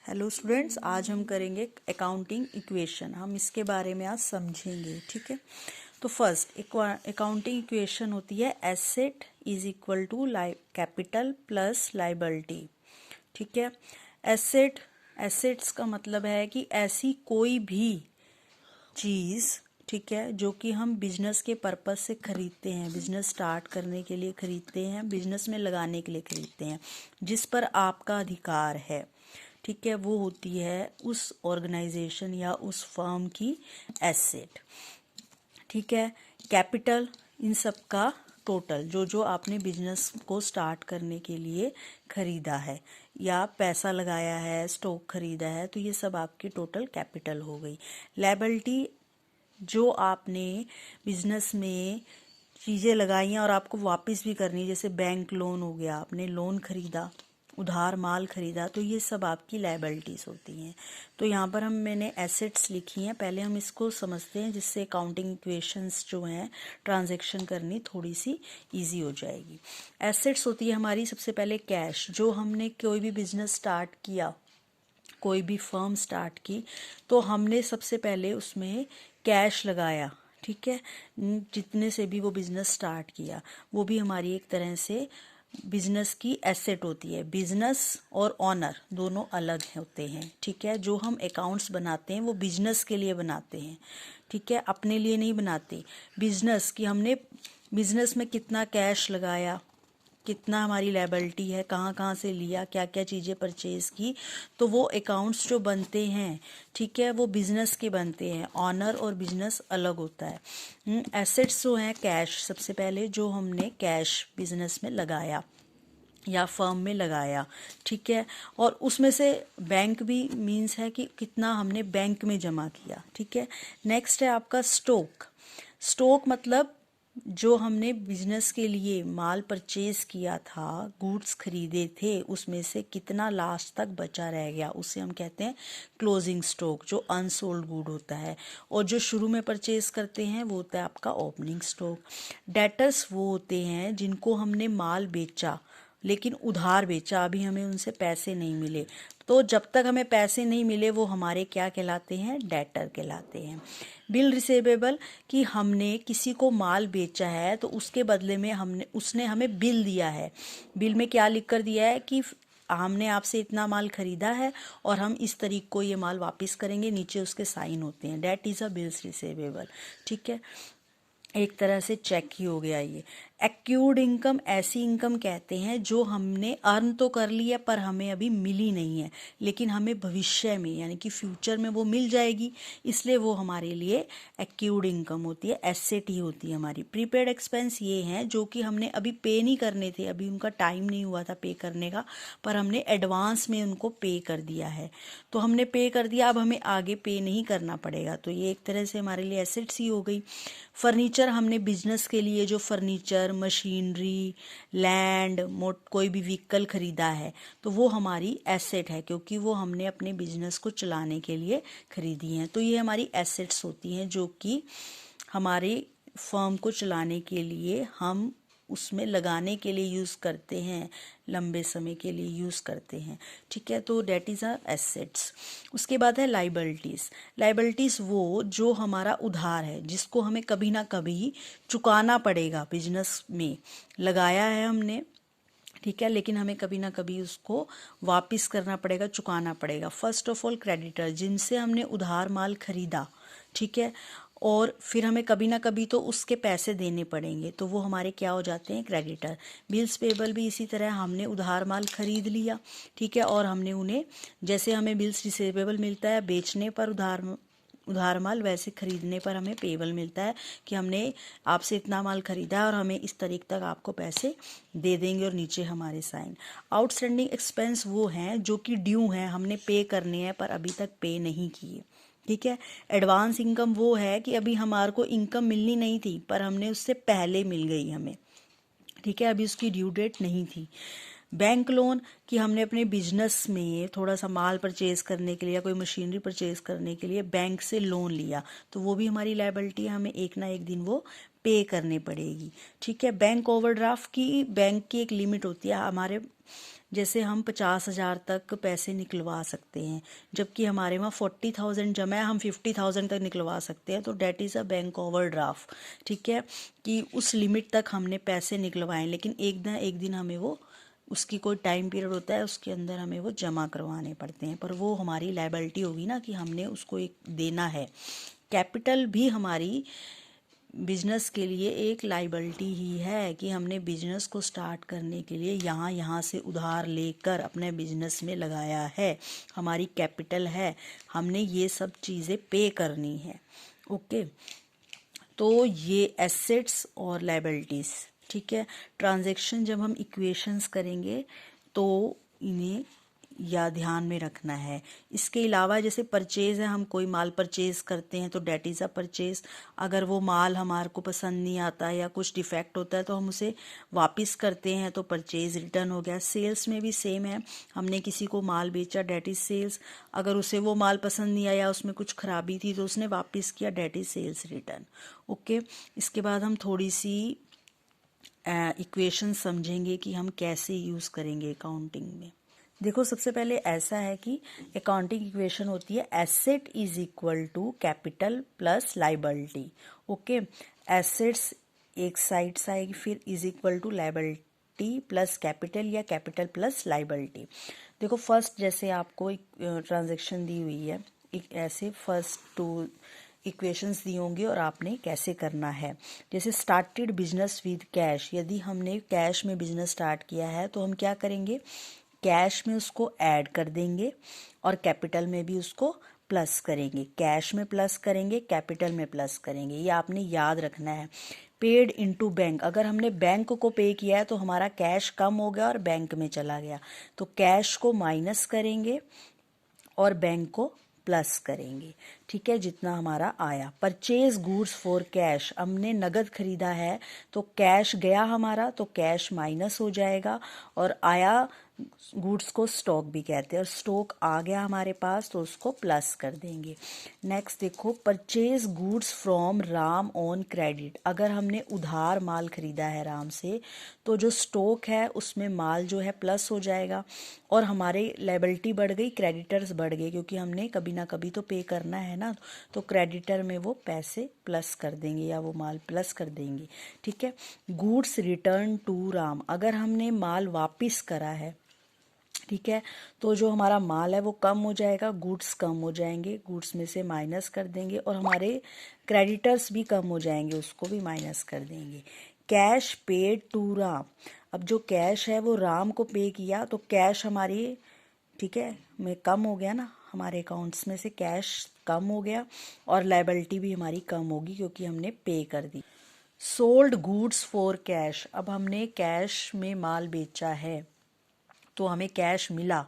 Hello students, आज हम करेंगे अकाउंटिंग इक्वेशन। हम इसके बारे में आज समझेंगे। ठीक है, तो फर्स्ट अकाउंटिंग इक्वेशन होती है asset is equal to capital plus liability. ठीक है, एसेट्स का मतलब है कि ऐसी कोई भी चीज़, ठीक है, जो कि हम बिजनेस के पर्पस से खरीदते हैं, बिजनेस स्टार्ट करने के लिए खरीदते हैं, बिजनेस में लगाने के लिए खरीदते हैं, जिस पर आपका अधिकार है, ठीक है, वो होती है उस ऑर्गेनाइजेशन या उस फर्म की एसेट। ठीक है, कैपिटल इन सब का टोटल, जो जो आपने बिजनेस को स्टार्ट करने के लिए खरीदा है या पैसा लगाया है, स्टॉक खरीदा है, तो ये सब आपकी टोटल कैपिटल हो गई। लायबिलिटी, जो आपने बिजनेस में चीज़ें लगाई हैं और आपको वापस भी करनी है, जैसे बैंक लोन हो गया, आपने लोन खरीदा, उधार माल खरीदा, तो ये सब आपकी लायबिलिटीज़ होती हैं। तो यहाँ पर मैंने एसेट्स लिखी हैं। पहले हम इसको समझते हैं, जिससे अकाउंटिंग इक्वेशंस जो हैं ट्रांजैक्शन करनी थोड़ी सी इजी हो जाएगी। एसेट्स होती है हमारी सबसे पहले कैश। जो हमने कोई भी बिजनेस स्टार्ट किया, कोई भी फर्म स्टार्ट की, तो हमने सबसे पहले उसमें कैश लगाया। ठीक है, जितने से भी वो बिजनेस स्टार्ट किया, वो भी हमारी एक तरह से बिजनेस की एसेट होती है। बिजनेस और ऑनर दोनों अलग होते हैं। ठीक है, जो हम अकाउंट्स बनाते हैं वो बिजनेस के लिए बनाते हैं। ठीक है, अपने लिए नहीं बनाते। बिजनेस की हमने बिजनेस में कितना कैश लगाया, कितना हमारी लायबिलिटी है, कहाँ कहाँ से लिया, क्या क्या चीज़ें परचेज की, तो वो अकाउंट्स जो बनते हैं, ठीक है, वो बिजनेस के बनते हैं। ऑनर और बिजनेस अलग होता है। एसेट्स जो हैं कैश, सबसे पहले जो हमने कैश बिजनेस में लगाया या फर्म में लगाया, ठीक है, और उसमें से बैंक भी मीन्स है कि कितना हमने बैंक में जमा किया। ठीक है, नेक्स्ट है आपका स्टॉक। स्टॉक मतलब जो हमने बिजनेस के लिए माल परचेज किया था, गुड्स खरीदे थे, उसमें से कितना लास्ट तक बचा रह गया, उसे हम कहते हैं क्लोजिंग स्टॉक, जो अनसोल्ड गुड होता है। और जो शुरू में परचेज करते हैं वो होता है आपका ओपनिंग स्टॉक। डेटर्स वो होते हैं जिनको हमने माल बेचा लेकिन उधार बेचा, अभी हमें उनसे पैसे नहीं मिले, तो जब तक हमें पैसे नहीं मिले वो हमारे क्या कहलाते हैं, डेटर कहलाते हैं। बिल रिसीवेबल, कि हमने किसी को माल बेचा है तो उसके बदले में उसने हमें बिल दिया है। बिल में क्या लिख कर दिया है कि हमने आपसे इतना माल खरीदा है और हम इस तारीख को ये माल वापस करेंगे, नीचे उसके साइन होते हैं। That is a bills receivable. ठीक है, एक तरह से चेक ही हो गया ये। एक्यूर्ड इनकम, ऐसी इनकम कहते हैं जो हमने अर्न तो कर ली है पर हमें अभी मिली नहीं है, लेकिन हमें भविष्य में यानी कि फ्यूचर में वो मिल जाएगी, इसलिए वो हमारे लिए एक्यूर्ड इनकम होती है, एसेट ही होती है हमारी। प्रीपेड एक्सपेंस ये हैं जो कि हमने अभी पे नहीं करने थे, अभी उनका टाइम नहीं हुआ था पे करने का, पर हमने एडवांस में उनको पे कर दिया है, तो हमने पे कर दिया, अब हमें आगे पे नहीं करना पड़ेगा, तो ये एक तरह से हमारे लिए एसेट्स ही हो गई। फर्नीचर, हमने बिजनेस के लिए जो फर्नीचर, मशीनरी, लैंड, कोई भी व्हीकल खरीदा है, तो वो हमारी एसेट है, क्योंकि वो हमने अपने बिजनेस को चलाने के लिए खरीदी हैं। तो ये हमारी एसेट्स होती हैं जो कि हमारे फर्म को चलाने के लिए हम उसमें लगाने के लिए यूज़ करते हैं, लंबे समय के लिए यूज़ करते हैं। ठीक है, तो डेट इज़ आर एसेट्स। उसके बाद है लाइबिलिटीज़। लाइबिलिटीज़ वो जो हमारा उधार है, जिसको हमें कभी ना कभी चुकाना पड़ेगा। बिजनेस में लगाया है हमने, ठीक है, लेकिन हमें कभी ना कभी उसको वापस करना पड़ेगा, चुकाना पड़ेगा। फर्स्ट ऑफ ऑल क्रेडिटर, जिनसे हमने उधार माल खरीदा, ठीक है, और फिर हमें कभी ना कभी तो उसके पैसे देने पड़ेंगे, तो वो हमारे क्या हो जाते हैं, क्रेडिटर। बिल्स पेबल भी इसी तरह, हमने उधार माल खरीद लिया, ठीक है, और हमने उन्हें, जैसे हमें बिल्स रिसीवेबल मिलता है बेचने पर उधार माल, वैसे खरीदने पर हमें पेबल मिलता है कि हमने आपसे इतना माल खरीदा है और हमें इस तारीख तक आपको पैसे दे देंगे, और नीचे हमारे साइन। आउटस्टैंडिंग एक्सपेंस वो हैं जो कि ड्यू हैं, हमने पे करने हैं पर अभी तक पे नहीं किए। ठीक है, एडवांस इनकम वो है कि अभी हमारे को इनकम मिलनी नहीं थी पर हमने उससे पहले मिल गई हमें, ठीक है, अभी उसकी ड्यू डेट नहीं थी। बैंक लोन, कि हमने अपने बिजनेस में थोड़ा सा माल परचेज करने के लिए या कोई मशीनरी परचेज करने के लिए बैंक से लोन लिया, तो वो भी हमारी लायबिलिटी है, हमें एक ना एक दिन वो पे करनी पड़ेगी। ठीक है, बैंक ओवरड्राफ्ट, की बैंक की एक लिमिट होती है, हमारे जैसे हम 50,000 तक पैसे निकलवा सकते हैं, जबकि हमारे वहाँ 40,000 जमा है, हम 50,000 तक निकलवा सकते हैं, तो that is a bank overdraft. ठीक है, कि उस लिमिट तक हमने पैसे निकलवाएं, लेकिन एक दिन हमें वो, उसकी कोई टाइम पीरियड होता है, उसके अंदर हमें वो जमा करवाने पड़ते हैं, पर वो हमारी लायबिलिटी होगी ना, कि हमने उसको एक देना है। कैपिटल भी हमारी बिजनेस के लिए एक लायबिलिटी ही है, कि हमने बिजनेस को स्टार्ट करने के लिए यहाँ से उधार लेकर अपने बिजनेस में लगाया है, हमारी कैपिटल है, हमने ये सब चीज़ें पे करनी है। ओके, तो ये एसेट्स और लायबिलिटीज़। ठीक है, ट्रांजैक्शन जब हम इक्वेशंस करेंगे तो इन्हें या ध्यान में रखना है। इसके अलावा जैसे परचेज है, हम कोई माल परचेज करते हैं तो डेट इज़ अ परचेज। अगर वो माल हमारे को पसंद नहीं आता या कुछ डिफेक्ट होता है तो हम उसे वापस करते हैं, तो परचेज रिटर्न हो गया। सेल्स में भी सेम है, हमने किसी को माल बेचा, डेट इज़ सेल्स। अगर उसे वो माल पसंद नहीं आया, उसमें कुछ खराबी थी तो उसने वापस किया, डेट इज़ सेल्स रिटर्न। ओके, इसके बाद हम थोड़ी सी इक्वेशन समझेंगे कि हम कैसे यूज़ करेंगे अकाउंटिंग में। देखो, सबसे पहले ऐसा है कि अकाउंटिंग इक्वेशन होती है asset is equal to capital plus liability. Okay, assets एक साइड से आएगी, फिर is equal to liability plus capital या कैपिटल प्लस लायबिलिटी। देखो, फर्स्ट जैसे आपको एक ट्रांजेक्शन दी हुई है, एक ऐसे फर्स्ट टू इक्वेशंस दी होंगी और आपने कैसे करना है। जैसे स्टार्टेड बिजनेस विद कैश, यदि हमने कैश में बिजनेस स्टार्ट किया है तो हम क्या करेंगे, कैश में उसको ऐड कर देंगे और कैपिटल में भी उसको प्लस करेंगे। कैश में प्लस करेंगे, कैपिटल में प्लस करेंगे, ये आपने याद रखना है। पेड इनटू बैंक, अगर हमने बैंक को पे किया है तो हमारा कैश कम हो गया और बैंक में चला गया, तो कैश को माइनस करेंगे और बैंक को प्लस करेंगे। ठीक है, जितना हमारा आया। परचेज गुड्स फॉर कैश, हमने नगद खरीदा है तो कैश गया हमारा, तो कैश माइनस हो जाएगा, और आया गुड्स को स्टॉक भी कहते हैं, और स्टॉक आ गया हमारे पास तो उसको प्लस कर देंगे। नेक्स्ट देखो, purchase goods from Ram on credit, अगर हमने उधार माल खरीदा है राम से तो जो स्टॉक है उसमें माल जो है प्लस हो जाएगा, और हमारे लायबिलिटी बढ़ गई, क्रेडिटर्स बढ़ गए, क्योंकि हमने कभी ना कभी तो पे करना है ना, तो क्रेडिटर में वो पैसे प्लस कर देंगे या वो माल प्लस कर देंगे। ठीक है, गुड्स रिटर्न टू राम, अगर हमने माल वापिस करा है, ठीक है, तो जो हमारा माल है वो कम हो जाएगा, गुड्स कम हो जाएंगे, गुड्स में से माइनस कर देंगे, और हमारे क्रेडिटर्स भी कम हो जाएंगे, उसको भी माइनस कर देंगे। कैश पेड टू राम, अब जो कैश है वो राम को पे किया, तो कैश हमारी, ठीक है, में कम हो गया ना, हमारे अकाउंट्स में से कैश कम हो गया, और लायबिलिटी भी हमारी कम होगी क्योंकि हमने पे कर दी। सोल्ड गुड्स फॉर कैश, अब हमने कैश में माल बेचा है तो हमें कैश मिला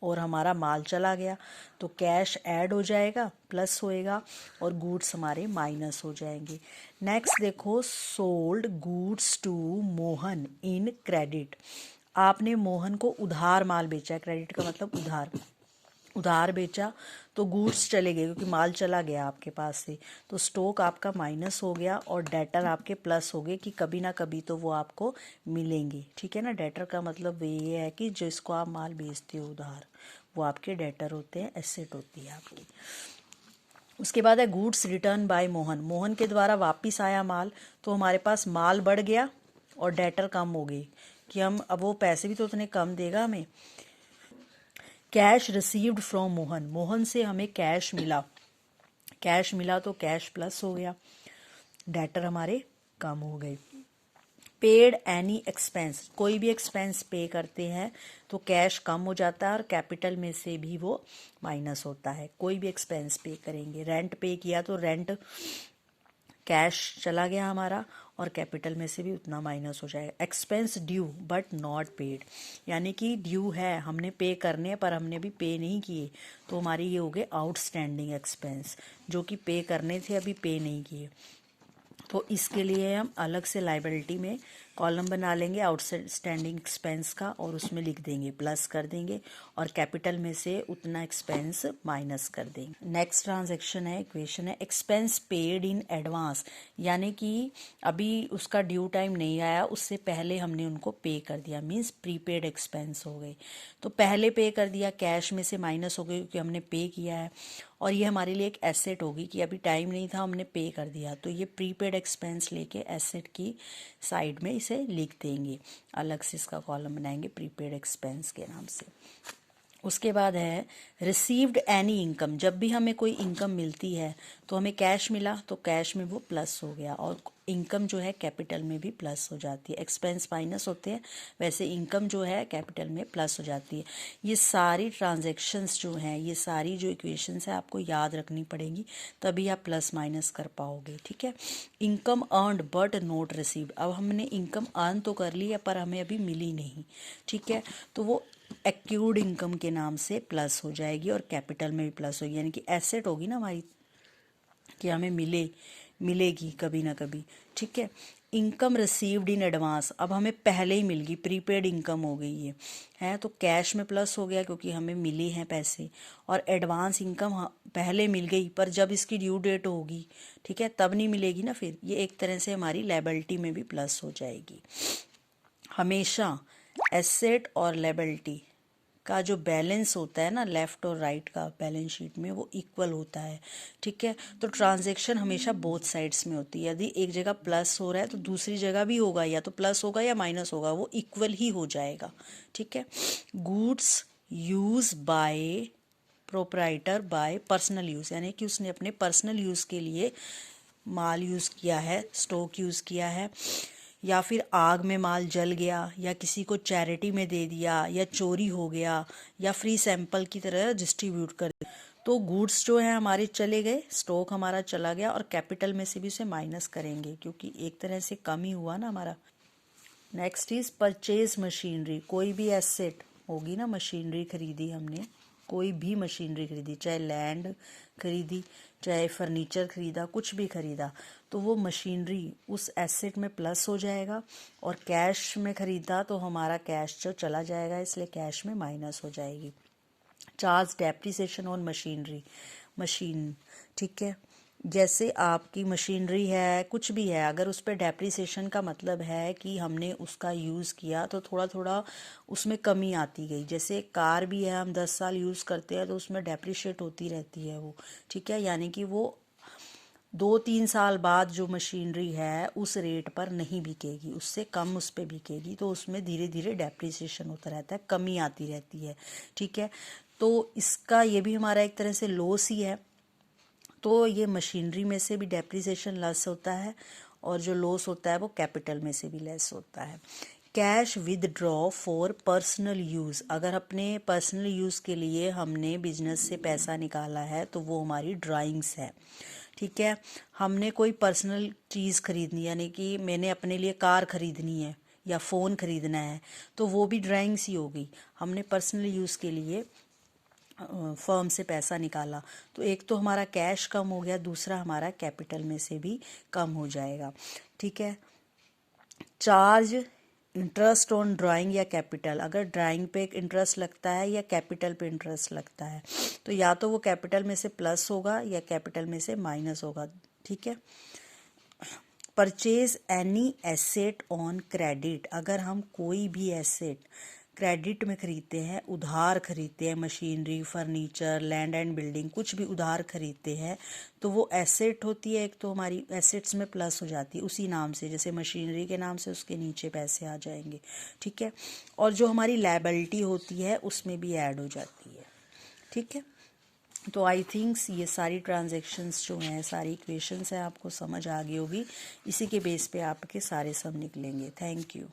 और हमारा माल चला गया, तो कैश ऐड हो जाएगा, प्लस होएगा, और गुड्स हमारे माइनस हो जाएंगे। नेक्स्ट देखो, sold goods to Mohan in credit, आपने मोहन को उधार माल बेचा है, क्रेडिट का मतलब उधार, उधार बेचा तो गुड्स चले गए क्योंकि माल चला गया आपके पास से, तो स्टॉक आपका माइनस हो गया और डेटर आपके प्लस हो गए, कि कभी ना कभी तो वो आपको मिलेंगे। ठीक है ना, डेटर का मतलब ये है कि जिसको आप माल बेचते हो उधार, वो आपके डेटर होते हैं, एसेट होती है आपकी। उसके बाद है goods return by Mohan, Mohan के द्वारा वापिस आया माल, तो हमारे पास माल बढ़ गया और डेटर कम हो गई, कि हम अब वो पैसे भी तो उतने कम देगा हमें। Cash received from Mohan, Mohan से हमें कैश मिला, कैश मिला तो कैश प्लस हो गया, डेटर हमारे कम हो गए। पेड एनी एक्सपेंस, कोई भी एक्सपेंस पे करते हैं तो कैश कम हो जाता है और कैपिटल में से भी वो माइनस होता है। कोई भी एक्सपेंस पे करेंगे, रेंट पे किया तो रेंट कैश चला गया हमारा और कैपिटल में से भी उतना माइनस हो जाएगा। Expense due but not paid, यानी कि ड्यू है, हमने पे करने हैं पर हमने अभी पे नहीं किए, तो हमारी ये हो गए आउटस्टैंडिंग एक्सपेंस, जो कि पे करने थे अभी पे नहीं किए, तो इसके लिए हम अलग से लायबिलिटी में कॉलम बना लेंगे आउटस्टैंडिंग एक्सपेंस का और उसमें लिख देंगे प्लस कर देंगे और कैपिटल में से उतना एक्सपेंस माइनस कर देंगे। नेक्स्ट ट्रांजैक्शन है, इक्वेशन है एक्सपेंस पेड इन एडवांस, यानी कि अभी उसका ड्यू टाइम नहीं आया, उससे पहले हमने उनको पे कर दिया, मीन्स प्रीपेड एक्सपेंस हो गए। तो पहले पे कर दिया, कैश में से माइनस हो गई क्योंकि हमने पे किया है, और ये हमारे लिए एक एसेट होगी कि अभी टाइम नहीं था हमने पे कर दिया, तो ये प्रीपेड एक्सपेंस लेके एसेट की साइड में इसे लिख देंगे, अलग से इसका कॉलम बनाएंगे प्रीपेड एक्सपेंस के नाम से। उसके बाद है रिसीव्ड एनी इनकम, जब भी हमें कोई इनकम मिलती है तो हमें कैश मिला तो कैश में वो प्लस हो गया, और इनकम जो है कैपिटल में भी प्लस हो जाती है। एक्सपेंस माइनस होते हैं, वैसे इनकम जो है कैपिटल में प्लस हो जाती है। ये सारी ट्रांजैक्शंस जो हैं, ये सारी जो इक्वेशंस है आपको याद रखनी पड़ेगी, तभी आप प्लस माइनस कर पाओगे, ठीक है। Income earned but not received, अब हमने इनकम अर्न तो कर ली है पर हमें अभी मिली नहीं, ठीक है, तो वो एक्यूर्ड इनकम के नाम से प्लस हो जाएगी और कैपिटल में भी प्लस होगी, यानी कि एसेट होगी ना हमारी कि हमें मिलेगी कभी ना कभी, ठीक है। इनकम रिसीव्ड इन एडवांस, अब हमें पहले ही मिल गई, प्रीपेड इनकम हो गई ये है, तो कैश में प्लस हो गया क्योंकि हमें मिले हैं पैसे, और एडवांस इनकम पहले मिल गई पर जब इसकी ड्यू डेट होगी, ठीक है, तब नहीं मिलेगी ना, फिर ये एक तरह से हमारी लायबिलिटी में भी प्लस हो जाएगी। हमेशा एसेट और लायबिलिटी का जो बैलेंस होता है ना, लेफ्ट और राइट का बैलेंस शीट में, वो इक्वल होता है, ठीक है। तो ट्रांजैक्शन हमेशा बोथ साइड्स में होती है, यदि एक जगह प्लस हो रहा है तो दूसरी जगह भी होगा, या तो प्लस होगा या माइनस होगा, वो इक्वल ही हो जाएगा, ठीक है। Goods use by proprietor bye personal use, यानी कि उसने अपने पर्सनल यूज़ के लिए माल यूज़ किया है, स्टॉक यूज़ किया है, या फिर आग में माल जल गया, या किसी को चैरिटी में दे दिया, या चोरी हो गया, या फ्री सैंपल की तरह डिस्ट्रीब्यूट कर दिया, तो गुड्स जो है हमारे चले गए, स्टॉक हमारा चला गया, और कैपिटल में से भी उसे माइनस करेंगे क्योंकि एक तरह से कम ही हुआ ना हमारा। नेक्स्ट इज परचेज मशीनरी, कोई भी एसेट होगी ना, मशीनरी खरीदी हमने, कोई भी मशीनरी खरीदी, चाहे लैंड खरीदी, चाहे फर्नीचर खरीदा, कुछ भी खरीदा, तो वो मशीनरी उस एसेट में प्लस हो जाएगा, और कैश में खरीदा तो हमारा कैश जो चला जाएगा, इसलिए कैश में माइनस हो जाएगी। चार्ज डेप्रिसिएशन ऑन मशीन, ठीक है, जैसे आपकी मशीनरी है, कुछ भी है, अगर उस पर डेप्रिसिएशन का मतलब है कि हमने उसका यूज़ किया तो थोड़ा थोड़ा उसमें कमी आती गई, जैसे कार भी है, हम 10 साल यूज़ करते हैं तो उसमें डेप्रिशिएट होती रहती है वो, ठीक है, यानी कि वो 2-3 साल बाद जो मशीनरी है उस रेट पर नहीं बिकेगी, उससे कम उस पर बिकेगी, तो उसमें धीरे धीरे डेप्रिसिएशन होता रहता है, कमी आती रहती है, ठीक है। तो इसका ये भी हमारा एक तरह से लॉस ही है, तो ये मशीनरी में से भी डेप्रिसिएशन लेस होता है, और जो लॉस होता है वो कैपिटल में से भी लेस होता है। Cash withdraw for personal use, अगर अपने पर्सनल यूज़ के लिए हमने बिजनेस से पैसा निकाला है तो वो हमारी ड्राइंग्स है, ठीक है। हमने कोई पर्सनल चीज़ खरीदनी, यानी कि मैंने अपने लिए कार खरीदनी है या फ़ोन खरीदना है, तो वो भी ड्राइंग्स ही होगी, हमने पर्सनल यूज़ के लिए फर्म से पैसा निकाला, तो एक तो हमारा कैश कम हो गया, दूसरा हमारा कैपिटल में से भी कम हो जाएगा, ठीक है। चार्ज इंटरेस्ट ऑन ड्राइंग या कैपिटल, अगर ड्राइंग पे इंटरेस्ट लगता है या कैपिटल पे इंटरेस्ट लगता है, तो या तो वो कैपिटल में से प्लस होगा या कैपिटल में से माइनस होगा, ठीक है। Purchase any asset on credit, अगर हम कोई भी एसेट क्रेडिट में खरीदते हैं, उधार खरीदते हैं, machinery, furniture, land and building, कुछ भी उधार खरीदते हैं, तो वो एसेट होती है, एक तो हमारी एसेट्स में प्लस हो जाती है उसी नाम से, जैसे मशीनरी के नाम से उसके नीचे पैसे आ जाएंगे, ठीक है। और जो हमारी लायबिलिटी होती है उसमें भी ऐड हो जाती है, ठीक है। तो आई थिंक्स ये सारी ट्रांजैक्शंस जो हैं, सारी इक्वेशंस हैं, आपको समझ आ गई होगी, इसी के बेस पे आपके सारे सम निकलेंगे। Thank you.